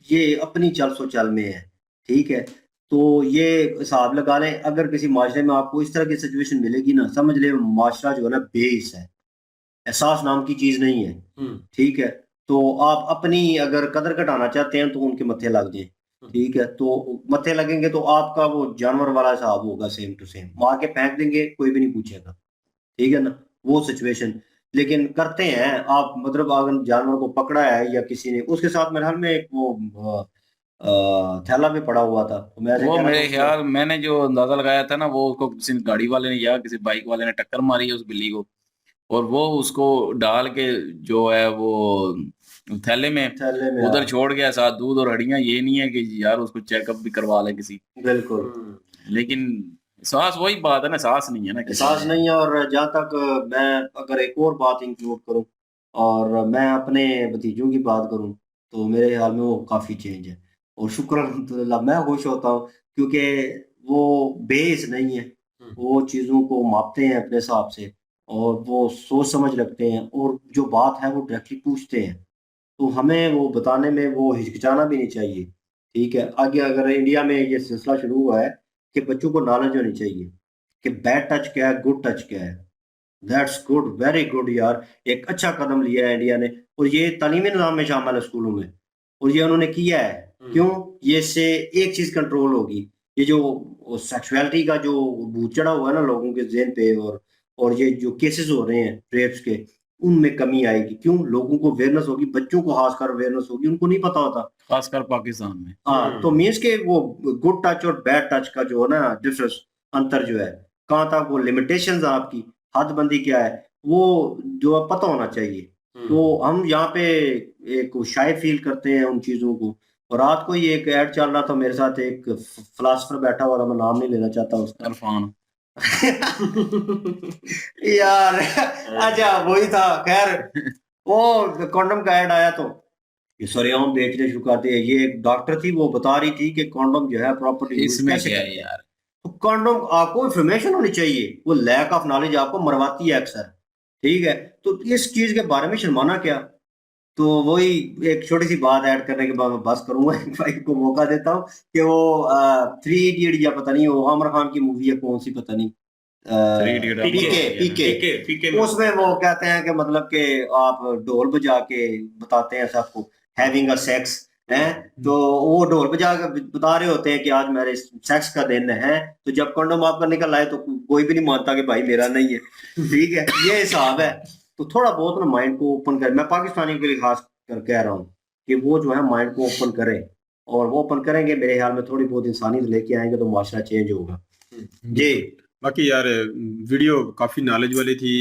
ये अपनी चल सो चल में है। ठीक है, तो ये हिसाब लगा लें, अगर किसी माशरे में आपको इस तरह की सिचुएशन मिलेगी ना, समझ ले माशरा जो है ना बेइस है, एहसास नाम की चीज नहीं है। ठीक है, तो आप अपनी अगर कदर घटाना चाहते हैं तो उनके मत्थे लग जाएं। ठीक है, तो मत्थे लगेंगे तो आपका वो जानवर वाला हिसाब होगा, सेम टू सेम, मार के फेंक देंगे कोई भी नहीं पूछेगा। ठीक है ना, वो सिचुएशन। लेकिन करते हैं आप, मतलब अगर जानवर को पकड़ा है या किसी ने, उसके साथ मेरे हाल में एक वो थैला भी पड़ा हुआ था, तो मैं ऐसे वो कह रहा था मेरे उसको, ख्याल मैंने जो अंदाजा लगाया था ना, वो उसको किसी गाड़ी वाले ने या किसी बाइक वाले ने टक्कर मारी है उस बिल्ली को, और वो उसको डाल के जो है वो थैले में थैले में उधर छोड़ गया, साथ दूध और हड्डियां। ये नहीं है कि यार उसको चेकअप भी करवा ले किसी। बिल्कुल लेकिन सांस, वही बात है ना, सांस नहीं है ना किसी एहसास में। नहीं है। और जहाँ तक मैं अगर एक और बात इंक्लूड करूँ, और मैं अपने भतीजों की बात करूँ, तो मेरे ख्याल में वो काफ़ी चेंज है। और शुक्र अल्हम्दुलिल्लाह, मैं खुश होता हूँ, क्योंकि वो बेस नहीं है। वो चीज़ों को मापते हैं अपने हिसाब से, और वो सोच समझ रखते हैं, और जो बात है वो डायरेक्टली पूछते हैं। तो हमें वो बताने में वो हिचकिचाना भी नहीं चाहिए। ठीक है, आगे अगर इंडिया में ये सिलसिला शुरू हुआ है कि बच्चों को नॉलेज होनी चाहिए कि बैड टच क्या है, गुड टच क्या है। दैट्स गुड, वेरी गुड यार, एक अच्छा कदम लिया है इंडिया ने, और ये तालीमी निज़ाम में शामिल है स्कूलों में, और ये उन्होंने किया है। क्यों? ये इससे एक चीज़ कंट्रोल होगी, ये जो सेक्सुअलिटी का जो भूत चढ़ा हुआ है ना लोगों के ज़हन पे, और ये जो केसेस हो रहे हैं रेप्स के, उनमें कमी आएगी। क्यों? लोगों को अवेयरनेस होगी, बच्चों को खासकर अवेयरनेस होगी, उनको नहीं पता होता। खासकर पाकिस्तान में। हाँ, तो मीन्स के वो गुड टच और बैड टच का जो है ना डिफरेंस, अंतर जो है, कहाँ तक वो लिमिटेशंस आपकी हदबंदी क्या है, वो जो है पता होना चाहिए। तो हम यहाँ पे एक शाय फील करते हैं उन चीजों को। और रात को ही एक ऐड चल रहा था मेरे साथ, एक फिलासफर बैठा हुआ था, मैं नाम नहीं लेना चाहता उसका। इरफान। यार अच्छा वही था। खैर, वो कॉन्डम का ऐड आया तो ये सरेआम बेचने शुरू कर दिए। ये एक डॉक्टर थी, वो बता रही थी कि कॉन्डम जो है प्रॉपर्ली यूज इसमें कैसे क्या करते है हैं। यार? तो कॉन्डम, आपको इंफॉर्मेशन होनी चाहिए, वो लैक ऑफ नॉलेज आपको मरवाती है अक्सर। ठीक है, तो इस चीज के बारे में शर्माना क्या। तो वही एक छोटी सी बात ऐड करने के बाद मैं बस करूंगा। एक भाई को मौका देता हूँ कि वो 3 इडियट या पता नहीं वो आमिर खान की मूवी है कौन सी, पता नहीं, थ्री इडियट पीके पीके, उसमें वो कहते हैं कि मतलब कि आप ढोल बजा के बताते हैं सबको हैविंग अ सेक्स है, तो वो ढोल बजा के बता रहे होते हैं कि आज मेरे सेक्स का दिन है, तो जब कंडोम आपका निकल आए तो कोई भी नहीं मानता कि भाई मेरा नहीं है। ठीक है, ये हिसाब है। तो थोड़ा बहुत ना माइंड को ओपन कर, मैं पाकिस्तानियों के लिए खास कर कह रहा हूँ कि वो जो है माइंड को ओपन करें, और वो ओपन करेंगे मेरे ख्याल में थोड़ी बहुत इंसानियत लेके आएंगे तो माशरा चेंज होगा। जी बाकी यार वीडियो काफ़ी नॉलेज वाली थी।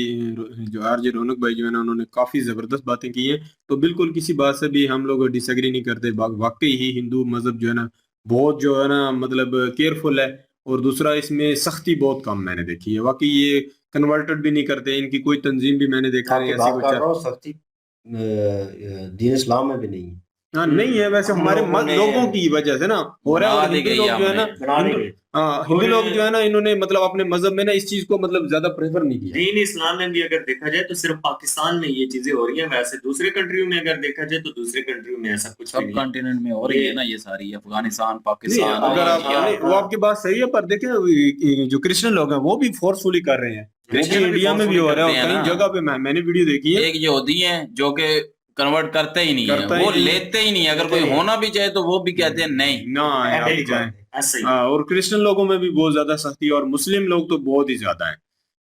जो आरजे रौनक भाई जो है ना, उन्होंने काफ़ी ज़बरदस्त बातें की हैं। तो बिल्कुल किसी बात से भी हम लोग डिसएग्री नहीं करते। वाकई ही हिंदू मज़हब जो है ना, बहुत जो है ना मतलब केयरफुल है, और दूसरा इसमें सख्ती बहुत कम मैंने देखी है। बाकी ये कन्वर्टेड भी नहीं करते, इनकी कोई तंजीम भी मैंने देखा नहीं आपकी ऐसी बात कुछ। कर रहा हूँ, सख्ती दीन इस्लाम में भी नहीं है। हाँ नहीं है वैसे, हम हमारे लोगों ने लोगों की वजह से ना हो रहा है। बना और दी हिंदू गई लोग जो है ना, हमने। बना दी गई। हाँ हिंदू लोग जो है ना, इन्होंने मतलब अपने मजहब में ना इस चीज को मतलब ज्यादा प्रेफर नहीं किया। दीन इस्लाम में भी अगर देखा जाए तो सिर्फ पाकिस्तान में ये चीजें हो रही हैं, वैसे दूसरे कंट्रियों में अगर देखा जाए तो दूसरे कंट्रियों में ऐसा कुछ भी सब नहीं। कॉन्टिनेंट में हो रही है ना ये सारी, अफगानिस्तान, नहीं पाकिस्तान, अगर आप इंडिया। नहीं, वो आपकी बात सही है, पर देखें जो क्रिश्चियन लोग हैं वो भी फोर्सफुली कर रहे हैं, वो भी क्रिश्चियन भी इंडिया में भी हो रहा है। forcefully और करते हैं कई ना। जगह पे मैंने वीडियो देखी है, एक यहूदी हैं जो कि कन्वर्ट करते ही नहीं है, करता ही वो नहीं। लेते ही नहीं है। अगर कोई होना भी चाहे तो वो भी कहते हैं नहीं। ना है आप जाएं। ऐसा ही हाँ, और क्रिश्चियन लोगों में भी बहुत ज्यादा सख्ती है, और मुस्लिम लोग तो बहुत ही ज्यादा है।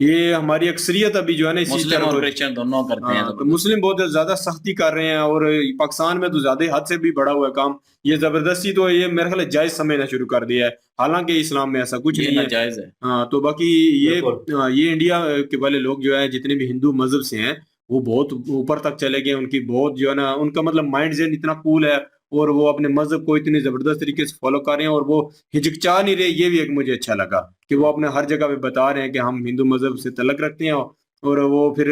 ये हमारी अक्सरियत अभी जो है ना इसी मुस्लिम तरह और को- क्रिश्चियन दोनों करते हैं। हाँ, तो मुस्लिम बहुत ज्यादा सख्ती कर रहे हैं, और पाकिस्तान में तो ज्यादा ही हद से भी बड़ा हुआ है काम। ये जबरदस्ती तो ये मेरे ख्याल है जायज समझना शुरू कर दिया है, हालांकि इस्लाम में ऐसा कुछ ये नहीं है। नाजायज है। हाँ, तो बाकी ये बिल्कुल। ये इंडिया के वाले लोग जो है, जितने भी हिंदू मजहब से हैं, वो बहुत ऊपर तक चले गए। उनकी बहुत जो है ना, उनका मतलब माइंड सेट इतना कूल है, और वो अपने मजहब को इतनी जबरदस्त तरीके से फॉलो कर रहे हैं, और वो हिचकिचा नहीं रहे। ये भी एक मुझे अच्छा लगा कि वो अपने हर जगह पे बता रहे हैं कि हम हिंदू मजहब से तल्लुक रखते हैं, और वो फिर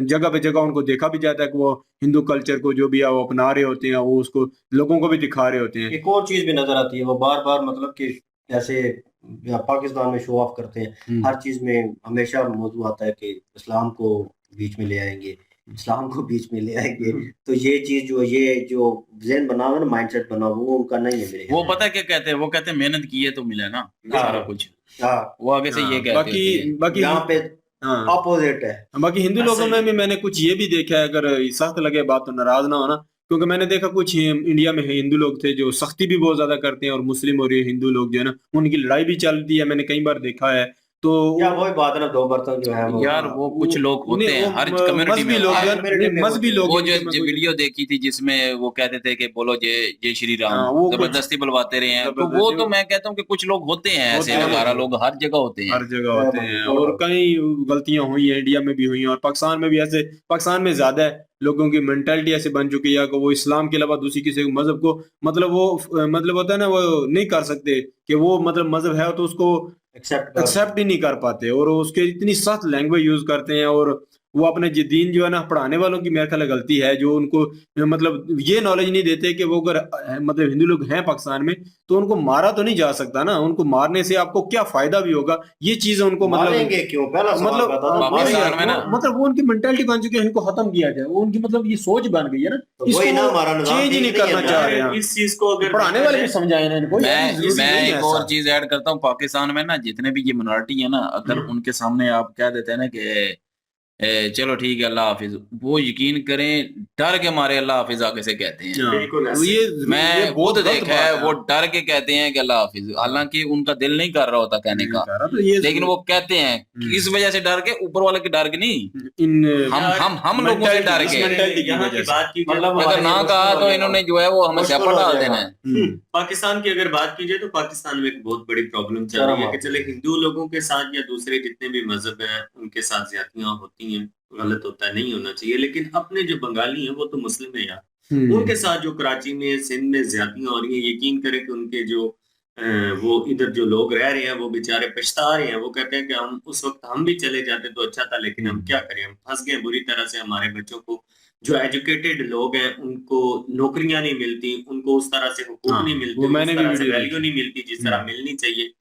जगह पे जगह उनको देखा भी जाता है कि वो हिंदू कल्चर को जो भी है वो अपना रहे होते हैं, वो उसको लोगों को भी दिखा रहे होते हैं। एक और चीज भी नजर आती है, वो बार बार मतलब कि जैसे या पाकिस्तान में शो ऑफ करते हैं, हर चीज में हमेशा मौजू आता है कि इस्लाम को बीच में ले आएंगे, इस्लाम को बीच में ले आएंगे। तो ये चीज जो ये जो ज़हन बना हुआ है ना, माइंडसेट बना हुआ, वो उनका नहीं है मेरे वो ख्याल पता है क्या कहते हैं, वो कहते हैं मेहनत की है तो मिला ना हाँ। सारा कुछ। हाँ, वो आगे से ये कहते बाकी होते हैं। बाकी यहाँ पे हाँ, अपोजिट है। बाकी हिंदू लोगों में भी मैंने कुछ ये भी देखा है, अगर सख्त लगे बात तो नाराज ना होना, क्योंकि मैंने देखा कुछ इंडिया में हिंदू लोग थे जो सख्ती भी बहुत ज्यादा करते हैं, और मुस्लिम और ये हिंदू लोग जो है ना, उनकी लड़ाई भी चलती है, मैंने कई बार देखा है। तो या वही बात है ना, दो बर्तन जो है वो यार वो कुछ लोग होते नहीं, हैं वो हर कम्युनिटी मजहबी में लोग होते हैं। यार, नहीं, मजहबी लोग वो इनके में जो कोई- वीडियो देखी थी जिसमें वो कहते थे कि बोलो जय जय श्री राम, हाँ, वो कुछ- जबरदस्ती बुलवाते रहे हैं। तो वो जबरदस्ती- तो मैं कहता हूँ कि कुछ लोग होते हैं होते ऐसे हैं। वगैरह लोग हर जगह होते हैं। हर जगह होते हैं, और कई गलतियां हुई हैं, इंडिया में भी हुई हैं, और पाकिस्तान में भी ऐसे। पाकिस्तान में ज्यादा है, लोगों की मेंटालिटी ऐसे बन चुकी है कि वो इस्लाम के अलावा दूसरी किसी मजहब को मतलब वो मतलब होता है ना, वो नहीं कर सकते कि वो मतलब मजहब है तो उसको एक्सेप्ट ही नहीं कर पाते, और उसके इतनी सख्त लैंग्वेज यूज करते हैं। और वो अपने दीन जो है ना, पढ़ाने वालों की मेरे ख्याल है गलती है, जो उनको मतलब ये नॉलेज नहीं देते कि वो अगर मतलब हिंदू लोग हैं पाकिस्तान में, तो उनको मारा तो नहीं जा सकता ना, उनको मारने से आपको क्या फायदा भी होगा, ये चीज उनको मतलब मारेंगे क्यों, पहला सवाल मतलब बता दो, पाकिस्तान में ना मतलब वो उनकी मेंटालिटी बन चुकी है, इनको खत्म किया जाए, वो उनकी मतलब ये सोच बन गई है ना, तो वही ना, हमारा निजाम चेंज ही नहीं ठीक नहीं करना है चाह ना। रहे हैं। इस चीज को अगर पढ़ाने वाले भी समझाए ना इनको, मैं जरूरी मैं नहीं है एक और ऐसा। चीज ऐड करता हूँ। पाकिस्तान में ना जितने भी ये मिनॉरिटी है ना, अगर उनके सामने आप कह देते हैं ना कि चलो ठीक है अल्लाह हाफिज, वो यकीन करें डर के मारे अल्लाह हाफिज आगे से कहते हैं। हाँ, बिल्कुल तो ऐसे। ये मैं बहुत खुद गलत देखा बात है, वो डर के कहते हैं कि अल्लाह हाफिज, हालांकि उनका दिल नहीं कर रहा होता कहने नहीं का, कर रहा, तो ये लेकिन वो कहते हैं कि इस वजह से डर के, ऊपर वाले के डर के नहीं, इन हम लोगों से डर इस के। mentality की यहाँ वजह की से। बात की जाए मतलब अगर ना कहा तो इन्होंने जो है वो हमें मुश्किल स्यापा हो डाल जाएगा। देना है। पाकिस्तान की अगर बात की जाए तो पाकिस्तान में एक बहुत बड़ी प्रॉब्लम चल रही है कि चले हिंदू लोगों के साथ या दूसरे जितने भी मजहब हैं उनके साथ ज्यादतियां होती हैं, गलत होता है, नहीं होना चाहिए, लेकिन अपने जो बंगाली हैं वो तो मुस्लिम है यार, उनके साथ जो कराची में सिंध में ज्यादतियां हो रही हैं, यकीन करें कि उनके जो वो इधर जो लोग रह रहे हैं वो बेचारे पछता रहे हैं। वो कहते हैं कि हम उस वक्त हम भी चले जाते तो अच्छा था, लेकिन हम क्या करें, हम फंस गए बुरी तरह से। हमारे बच्चों को जो एजुकेटेड लोग हैं उनको नौकरियां नहीं मिलती, उनको उस तरह से हुकूक हाँ, नहीं वो मिलते, मैंने उस भी तरह से वीडियो वैल्यू देखी। नहीं मिलती जिस तरह मिलनी चाहिए।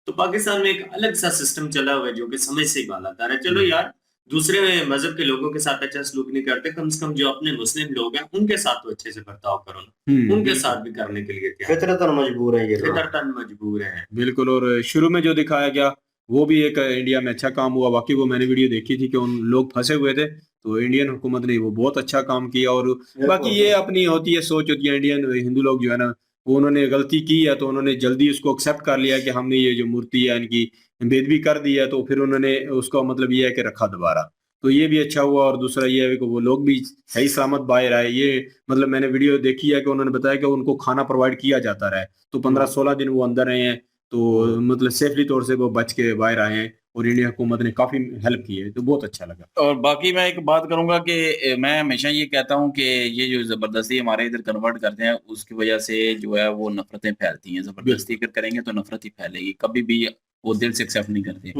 तो पाकिस्तान में एक अलग सा सिस्टम चला हुआ है जो कि समझ से ही बालातर है। चलो यार, दूसरे मजहब के लोगों के साथ अच्छा सलूक नहीं करते, कम से कम जो अपने मुस्लिम लोग हैं उनके साथ तो अच्छे से बर्ताव करो ना, उनके साथ भी करने के लिए तैयार, फितरतन मजबूर है ये लोग। फितरतन मजबूर है। बिल्कुल। और शुरू में जो दिखाया गया वो भी एक इंडिया में अच्छा काम हुआ, बाकी वो मैंने वीडियो देखी थी कि उन लोग फंसे हुए थे, तो इंडियन हुकूमत ने वो बहुत अच्छा काम किया। और बाकी ये अपनी होती है सोच होती है, इंडियन हिंदू लोग जो है ना, वो उन्होंने गलती की है तो उन्होंने जल्दी उसको एक्सेप्ट कर लिया कि हमने ये जो मूर्ति है इनकी बेदबी कर दी है, तो फिर उन्होंने उसका मतलब ये है कि रखा दोबारा, तो ये भी अच्छा हुआ। और दूसरा ये है कि वो लोग भी सही सलामत बाहर आए। ये मतलब मैंने वीडियो देखी है कि उन्होंने बताया कि उनको खाना प्रोवाइड किया जाता रहा है, तो 15-16 दिन वो अंदर रहे हैं, तो मतलब सेफली तौर से वो बच के बाहर आए हैं और इंडिया हुकूमत ने काफी हेल्प की है, तो बहुत अच्छा लगा। और बाकी मैं एक बात करूंगा कि मैं हमेशा ये कहता हूँ कि ये जो जबरदस्ती हमारे इधर कन्वर्ट करते हैं उसकी वजह से जो है वो नफरतें फैलती हैं। जबरदस्ती अगर करेंगे तो नफरत ही फैलेगी, कभी भी वो दिल से एक्सेप्ट नहीं करते।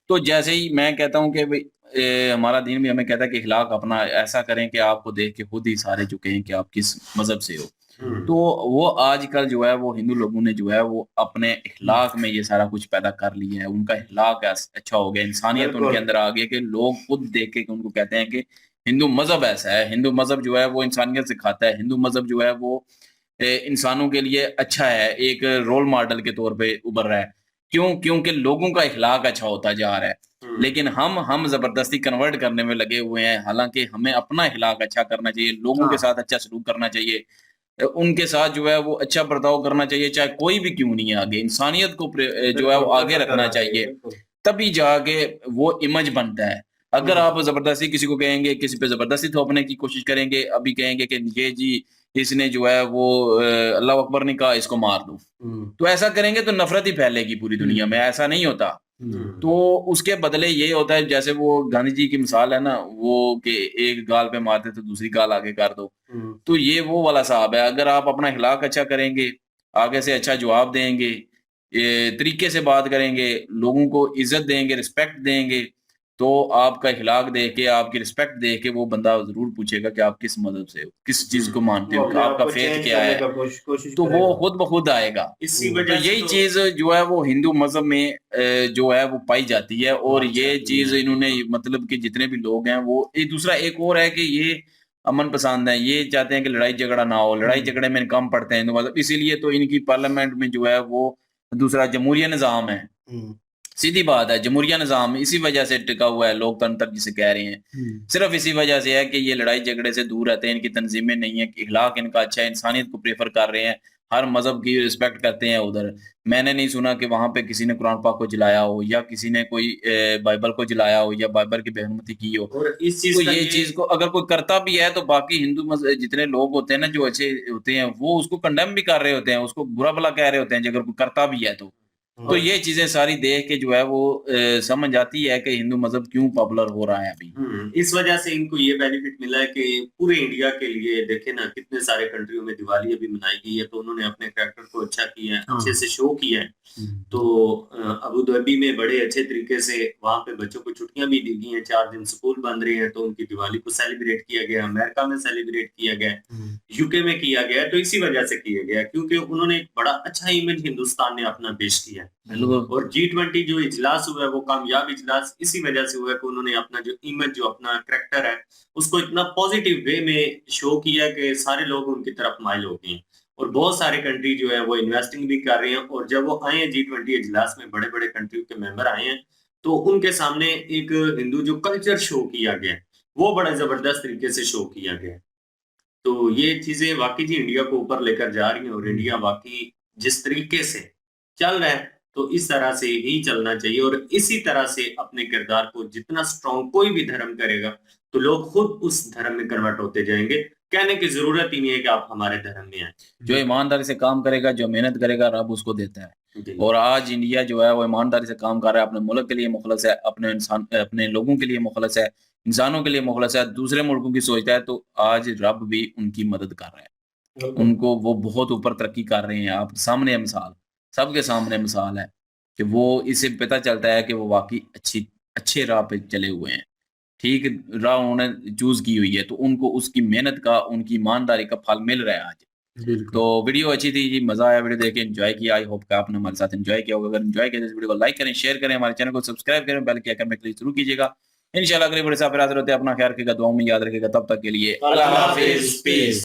तो जैसे ही मैं कहता हूँ कि भाई हमारा दीन भी हमें कहता है कि इखलाक अपना ऐसा करें कि आपको देख के खुद ही सारे झुकें कि आप किस मजहब से हो। तो वो आजकल जो है वो हिंदू लोगों ने जो है वो अपने इखलाक में ये सारा कुछ पैदा कर लिया है। उनका इखलाक अच्छा हो गया, इंसानियत उनके अंदर आ गई कि लोग खुद देख के उनको कहते हैं कि हिंदू मजहब ऐसा है, हिंदू मजहब जो है वो इंसानियत सिखाता है, हिंदू मजहब जो है वो इंसानों के लिए अच्छा है, एक रोल मॉडल के तौर पे उभर रहा है। क्यों? क्योंकि लोगों का इखलाक अच्छा होता जा रहा है। लेकिन हम जबरदस्ती कन्वर्ट करने में लगे हुए हैं, हालांकि हमें अपना इखलाक अच्छा करना चाहिए, लोगों के साथ अच्छा सलूक करना चाहिए, उनके साथ जो है वो अच्छा बर्ताव करना चाहिए, चाहे कोई भी क्यों नहीं है आगे। इंसानियत को जो है वो आगे रखना चाहिए, तभी जाके वो इमेज बनता है। अगर आप जबरदस्ती किसी को कहेंगे, किसी पे जबरदस्ती थोपने की कोशिश करेंगे, अभी कहेंगे कि ये जी इसने जो है वो अल्लाह अकबर नहीं कहा, इसको मार दो, तो ऐसा करेंगे तो नफरत ही फैलेगी पूरी दुनिया में। ऐसा नहीं होता। तो उसके बदले ये होता है, जैसे वो गांधी जी की मिसाल है ना, वो कि एक गाल पे मारते तो दूसरी गाल आगे कर दो। तो ये वो वाला साहब है। अगर आप अपना इखलाक अच्छा करेंगे, आगे से अच्छा जवाब देंगे, ये तरीके से बात करेंगे, लोगों को इज्जत देंगे, रिस्पेक्ट देंगे, तो आपका इखलाक देख के, आपकी रिस्पेक्ट देख के वो बंदा जरूर पूछेगा कि आप किस मजहब से हो, किस चीज को मानते हो, आपका फेथ क्या है, तो वो खुद ब खुद आएगा। इसी तो वजह से यही चीज जो है वो हिंदू मजहब में जो है वो पाई जाती है। और ये चीज इन्होंने मतलब कि जितने भी लोग हैं वो एक दूसरा एक और है कि ये अमन पसंद है, ये चाहते हैं कि लड़ाई झगड़ा ना हो, लड़ाई झगड़े में कम पड़ते हैं हिंदू मजहब, इसीलिए तो इनकी पार्लियामेंट में जो है वो दूसरा जमहूरिया निजाम है। सीधी बात है, जमहूरिया निजाम इसी वजह से टिका हुआ है, लोकतंत्र जिसे कह रहे हैं, सिर्फ इसी वजह से है कि ये लड़ाई झगड़े से दूर रहते हैं, इनकी तंजीमें नहीं है, इखलाक इनका अच्छा है, इंसानियत को प्रेफर कर रहे हैं, हर मजहब की रिस्पेक्ट करते हैं। उधर मैंने नहीं सुना कि वहां पे किसी ने कुरान पाक को जलाया हो, या किसी ने कोई बाइबल को जलाया हो, या बाइबल की बेहरमती की हो। और इस तो ये चीज को अगर कोई करता भी है तो बाकी हिंदू जितने लोग होते हैं ना, जो अच्छे होते हैं, वो उसको कंडेम भी कर रहे होते हैं, उसको बुरा भला कह रहे होते हैं अगर कोई करता भी है तो ये चीजें सारी देख के जो है वो समझ आती है कि हिंदू मजहब क्यों पॉपुलर हो रहा है अभी। इस वजह से इनको ये बेनिफिट मिला है कि पूरे इंडिया के लिए देखे ना, कितने सारे कंट्रियों में दिवाली अभी मनाई गई है, तो उन्होंने अपने कैरेक्टर को अच्छा किया है, अच्छे से शो किया है। तो अबू धाबी में बड़े अच्छे तरीके से वहां पे बच्चों को छुट्टियां भी दी गई हैं, 4 दिन स्कूल बंद रहे हैं, तो उनकी दिवाली को सेलिब्रेट किया गया। अमेरिका में सेलिब्रेट किया गया, यूके में किया गया, तो इसी वजह से किया गया क्योंकि उन्होंने एक बड़ा अच्छा इमेज हिंदुस्तान ने अपना पेश किया है। और G20 जो इजलास हुआ है वो कामयाब इजलास इसी वजह से हुआ है कि उन्होंने अपना जो इमेज, जो अपना करैक्टर है, उसको इतना पॉजिटिव वे में शो किया कि सारे लोग उनकी तरफ माइल हो गए हैं। और बहुत सारे कंट्री जो है वो इन्वेस्टिंग भी कर रहे हैं। और जब वो आए हैं G20 इजलास में, बड़े बड़े कंट्री के मेंबर आए हैं, तो उनके सामने एक हिंदू जो कल्चर शो किया गया, वो बड़ा जबरदस्त तरीके से शो किया गया। तो ये चीजें वाकई जी इंडिया को ऊपर लेकर जा रही हैं। और इंडिया वाकई जिस तरीके से चल रहा है, तो इस तरह से ही चलना चाहिए। और इसी तरह से अपने किरदार को जितना स्ट्रॉन्ग कोई भी धर्म करेगा, तो लोग खुद उस धर्म में कन्वर्ट होते जाएंगे। कहने की जरूरत ही नहीं है कि आप हमारे धर्म में आए। जो ईमानदारी से काम करेगा, जो मेहनत करेगा, रब उसको देता है। और आज इंडिया जो है वो ईमानदारी से काम कर रहा है, अपने मुल्क के लिए मुखलस है, अपने लोगों के लिए मुखलस है, इंसानों के लिए मुखलस है, दूसरे मुल्कों की सोचता है, तो आज रब भी उनकी मदद कर रहा है, उनको वो बहुत ऊपर तरक्की कर रहे हैं। आप सामने मिसाल, सबके सामने मिसाल है कि वो इससे पता चलता है कि वो वाकई अच्छे राह पे चले हुए हैं, ठीक राह उन्होंने चूज की हुई है, तो उनको उसकी मेहनत का, उनकी ईमानदारी का फल मिल रहा है आज। तो वीडियो अच्छी थी जी, मजा आया वीडियो देख के, एंजॉय किया। आई होप कि आपने हमारे साथ एंजॉय किया होगा। अगर एंजॉय किया तो इस वीडियो को लाइक करें, शेयर करें, हमारे चैनल को सब्सक्राइब करें, बेल के आइकन में क्लिक जरूर कीजिएगा। इंशाल्लाह अगले वीडियो से आप हाजिर होते हैं। अपना ख्याल रखिएगा, दुआओं में याद रखिएगा। तब तक के लिए अल्लाह हाफिज, पीस।